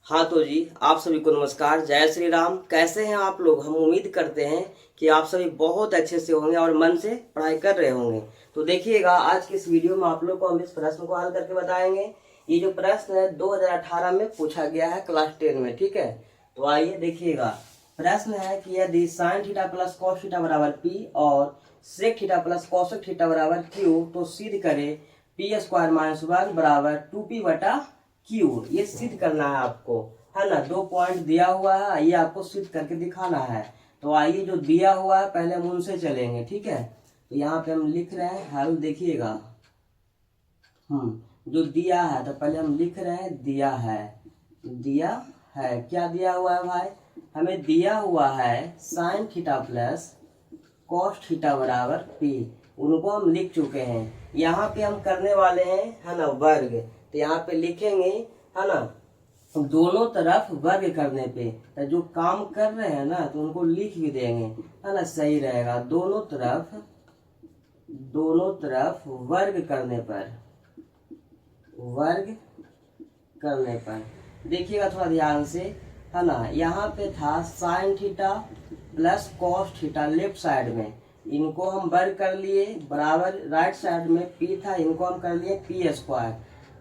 हाँ तो जी, आप सभी को नमस्कार। जय श्री राम। कैसे हैं आप लोग? हम उम्मीद करते हैं कि आप सभी बहुत अच्छे से होंगे और मन से पढ़ाई कर रहे होंगे। तो देखिएगा, आज की इस वीडियो में आप लोग को हम इस प्रश्न को हल करके बताएंगे। ये जो प्रश्न है 2018 में पूछा गया है क्लास 10 में, ठीक है। तो आइए देखिएगा, प्रश्न है कि यदि sine theta plus cos theta बराबर पी और sec theta plus cosec theta बराबर क्यू, तो सिद्ध करे पी स्क्वायर माइनस वन बराबर 2p बटा क्यू। ये सिद्ध करना है आपको, है ना। 2 पॉइंट दिया हुआ है, ये आपको सिद्ध करके दिखाना है। तो आइए, जो दिया हुआ है पहले हम उनसे चलेंगे, ठीक है। तो यहाँ पे हम लिख रहे हैं हल, देखिएगा। जो दिया है तो पहले हम लिख रहे हैं दिया है। क्या दिया हुआ है भाई? हमें दिया हुआ है sign theta plus cos theta बराबर पी। उनको हम लिख चुके हैं। यहाँ पे हम करने वाले हैं, है ना, वर्ग। तो यहाँ पे लिखेंगे, है ना, दोनों तरफ वर्ग करने पे। तो जो काम कर रहे हैं ना, तो उनको लिख भी देंगे, है ना, सही रहेगा। दोनों तरफ वर्ग करने पर देखिएगा थोड़ा ध्यान से, है ना। यहाँ पे था sign theta plus cos theta left side में, इनको हम वर्ग कर लिए। बराबर राइट साइड में पी था, इनको हम कर लिए पी स्क्वायर,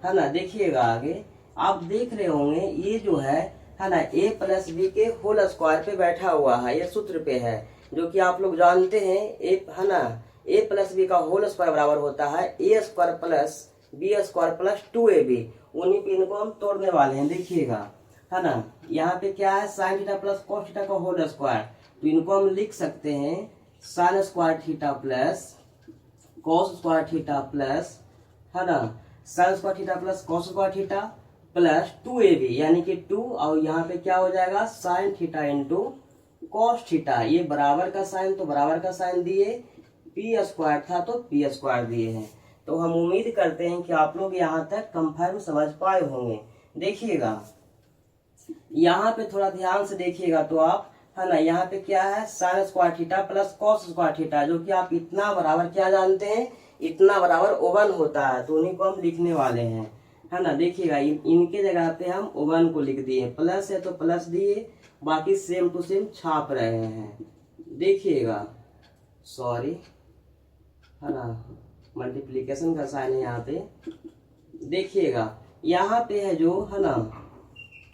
है ना। देखिएगा आगे, आप देख रहे होंगे ये जो है ना, ए प्लस बी के होल स्क्वायर पे बैठा हुआ है। ये सूत्र पे है, जो कि आप लोग जानते हैं, है ना, ए प्लस बी का होल स्क्वायर बराबर होता है A square plus B square plus 2ab। उन्हीं पे इनको हम तोड़ने वाले हैं, देखिएगा, है ना। यहाँ पे क्या है, sign theta plus cos theta का होल स्क्वायर। तो इनको हम लिख सकते हैं sine square theta plus cos square theta plus, है ना, sine square theta plus cos square theta plus 2ab, यानी कि 2, और यहाँ पे क्या हो जाएगा sine theta into cos theta. ये बराबर का साइन तो बराबर का साइन दिए, पी स्क्वायर था तो पी स्क्वायर दिए हैं। तो हम उम्मीद करते हैं कि आप लोग यहाँ तक कंफर्म समझ पाए होंगे। देखिएगा, यहाँ पे थोड़ा ध्यान से देखिएगा तो आप, है ना, यहाँ पे क्या है sine square theta plus cos square theta, जो कि आप इतना बराबर क्या जानते हैं, इतना बराबर ओवन होता है। तो उन्हीं को हम लिखने वाले हैं, है ना। देखिएगा, इनके जगह पे हम ओवन को लिख दिए, प्लस है तो प्लस दिए, बाकी सेम टू सेम छाप रहे हैं। देखिएगा, सॉरी, है ना, मल्टीप्लीकेशन का साइन है यहाँ पे। देखिएगा, यहाँ पे है जो, है ना,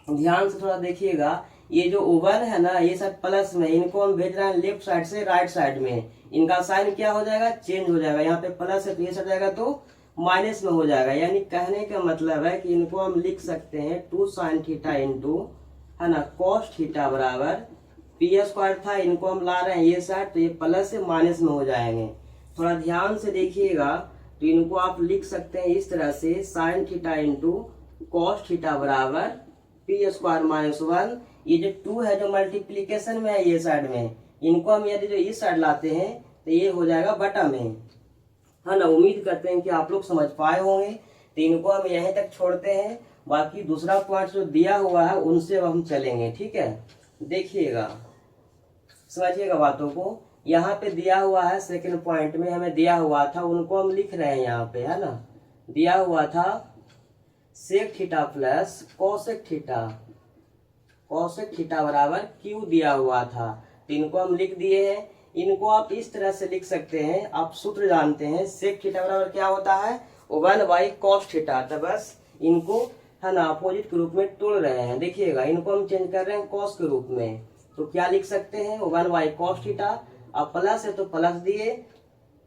ध्यान से थोड़ा देखिएगा, ये जो ओवन है ना, ये सब प्लस में, इनको हम भेज रहे हैं लेफ्ट साइड से राइट साइड में। इनका साइन क्या हो जाएगा, चेंज हो जाएगा। यहाँ पे प्लस है तो ये सब जाएगा तो माइनस में हो जाएगा। यानी कहने का मतलब है कि इनको हम लिख सकते हैं 2 साइन थीटा इंटू, है ना, कॉस थीटा बराबर पी स्क्वायर था, इनको हम ला रहे हैं ये साइड, तो ये प्लस से माइनस में हो जाएंगे। थोड़ा ध्यान से देखिएगा, तो इनको आप लिख सकते हैं इस तरह से, sine theta into cos theta बराबर पी स्क्वायर माइनस 1। ये जो 2 है जो मल्टीप्लीकेशन में है ये साइड में, इनको हम यदि जो इस साइड लाते हैं तो ये हो जाएगा बटा में, है ना। उम्मीद करते हैं कि आप लोग समझ पाए होंगे। तो इनको हम यहीं तक छोड़ते हैं, बाकी दूसरा पॉइंट जो दिया हुआ है उनसे हम चलेंगे, ठीक है। देखिएगा, समझिएगा बातों को। यहाँ पे दिया हुआ है सेकंड पॉइंट में, हमें दिया हुआ था, उनको हम लिख रहे हैं यहाँ पे, है ना। दिया हुआ था sec theta plus cosec theta बराबर क्यू दिया हुआ था। तो इनको हम लिख दिए हैं। इनको आप इस तरह से लिख सकते हैं, आप सूत्र जानते हैं, सेक थीटा बराबर क्या होता है, 1 बाई कॉस थीटा। तो बस इनको, है ना, अपोजिट के रूप में तोड़ रहे हैं। देखिएगा, इनको हम चेंज कर रहे हैं कॉस के रूप में। तो क्या लिख सकते हैं, 1 बाई कॉस थीटा। अब प्लस है तो प्लस दिए,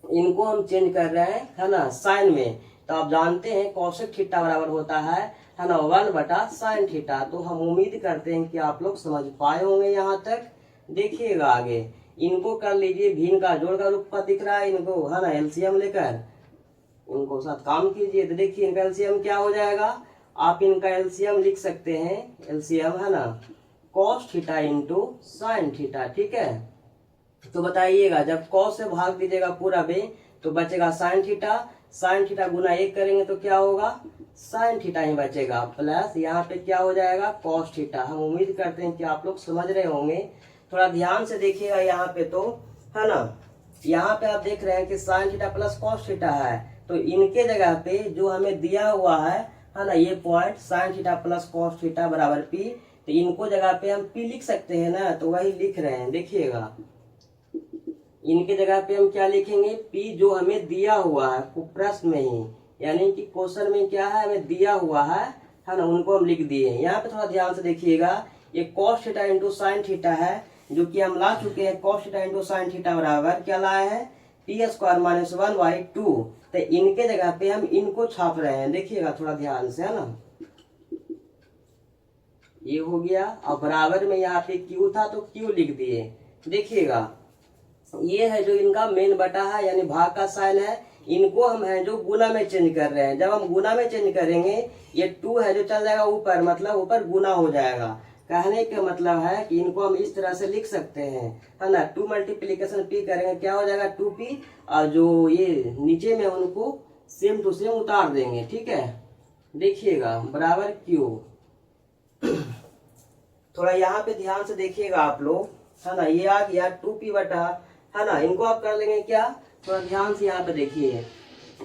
इनको हम चेंज कर रहे हैं, है ना, साइन में। तो आप जानते हैं कॉसेक थीटा बराबर होता है ना, 1 बटा साइन थीटा। तो हम उम्मीद करते हैं कि आप लोग समझ पाए होंगे यहाँ तक। देखिएगा आगे, इनको कर लीजिए, भिन्न का जोड़ का रूप दिख रहा है इनको, है ना, एलसीएम लेकर इनको साथ काम कीजिए। तो देखिए इनका एलसीएम क्या हो जाएगा, आप इनका एलसीएम लिख सकते हैं, एलसीएम, है ना, cos theta into sine theta, ठीक है। तो बताइएगा, जब कॉस से भाग दीजिएगा पूरा में तो बचेगा साइन थीटा गुना 1 करेंगे तो क्या होगा, साइन थीटा ही बचेगा, प्लस यहाँ पे क्या हो जाएगा कॉस थीटा। हम उम्मीद करते हैं कि आप लोग समझ रहे होंगे। थोड़ा ध्यान से देखिएगा यहाँ पे, तो, है ना, यहाँ पे आप देख रहे हैं कि sign theta plus cos theta है। तो इनके जगह पे जो हमें दिया हुआ है है ना, ये point sign theta plus cos theta बराबर पी, तो इनको जगह पे हम पी लिख सकते हैं ना, तो वही लिख रहे हैं। देखिएगा इनके जगह पे हम क्या लिखेंगे, पी जो हमें दिया हुआ है प्रश्न में ही, यानी कि क्वेश्चन में क्या है हमें दिया हुआ है ना, उनको हम लिख दिए। यहाँ पे थोड़ा ध्यान से देखिएगा, ये cos theta into sine theta है, जो कि हम ला चुके हैं। Cos theta into sine theta बराबर क्या लाए हैं, पी स्क्वायर माइनस 1/2। तो इनके जगह पे हम इनको छाप रहे हैं। देखिएगा थोड़ा ध्यान से, है ना, ये हो गया। और बराबर में यहाँ पे क्यू था तो क्यू लिख दिए। देखिएगा ये है जो इनका मेन बटा है, यानी भाग का साइन है। इनको हम है जो गुना में चेंज कर रहे हैं। जब हम गुना में चेंज करेंगे, ये 2 है जो चल जाएगा ऊपर, मतलब ऊपर गुना हो जाएगा। कहने का मतलब है कि इनको हम इस तरह से लिख सकते हैं, है ना। 2 मल्टीप्लीकेशन पी करेंगे, क्या हो जाएगा 2p, और जो ये नीचे में उनको सेम टू सेम उतार देंगे। ठीक है, देखिएगा बराबर क्यू। थोड़ा यहाँ पे ध्यान से देखिएगा आप लोग, है ना, ये आ गया 2p बटा, है ना। इनको आप कर लेंगे क्या, थोड़ा ध्यान से यहाँ पे देखिए,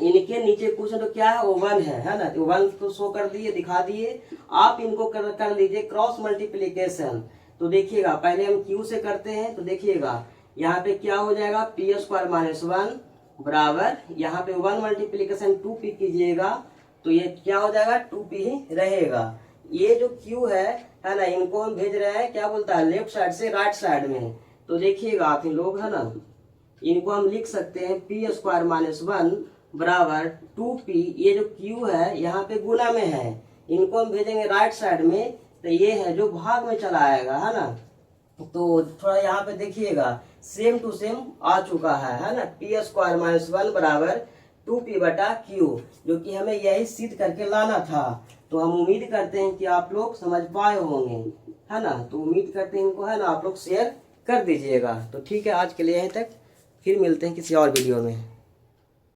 इनके नीचे कुछ तो क्या है, वो 1 है ना, तो 1 तो शो कर दिए, दिखा दिए। आप इनको कर लीजिए क्रॉस मल्टीप्लीकेशन। तो देखिएगा पहले हम क्यू से करते हैं, तो देखिएगा यहाँ पे क्या हो जाएगा, पी स्क्वायर माइनस 1 बराबर, यहाँ पे 1 मल्टीप्लीकेशन 2p कीजिएगा, तो ये क्या हो जाएगा 2p ही रहेगा। ये जो क्यू है ना, इनको हम भेज रहे हैं क्या बोलता है, लेफ्ट साइड से राइट साइड में। तो देखिएगा आप लोग, है ना, इनको हम लिख सकते हैं पी स्क्वायर माइनस 1 बराबर 2p। ये जो q है यहाँ पे गुना में है, इनको हम भेजेंगे राइट साइड में, तो ये है जो भाग में चला आएगा, है ना। तो थोड़ा यहाँ पे देखिएगा सेम टू सेम आ चुका है ना। पी स्क्वायर माइनस 1 बराबर 2p बटा q, जो कि हमें यही सिद्ध करके लाना था। तो हम उम्मीद करते हैं कि आप लोग समझ पाए होंगे, है ना। तो उम्मीद करते हैं इनको, है ना, आप लोग शेयर कर दीजिएगा। तो ठीक है, आज के लिए यहीं तक, फिर मिलते हैं किसी और वीडियो में।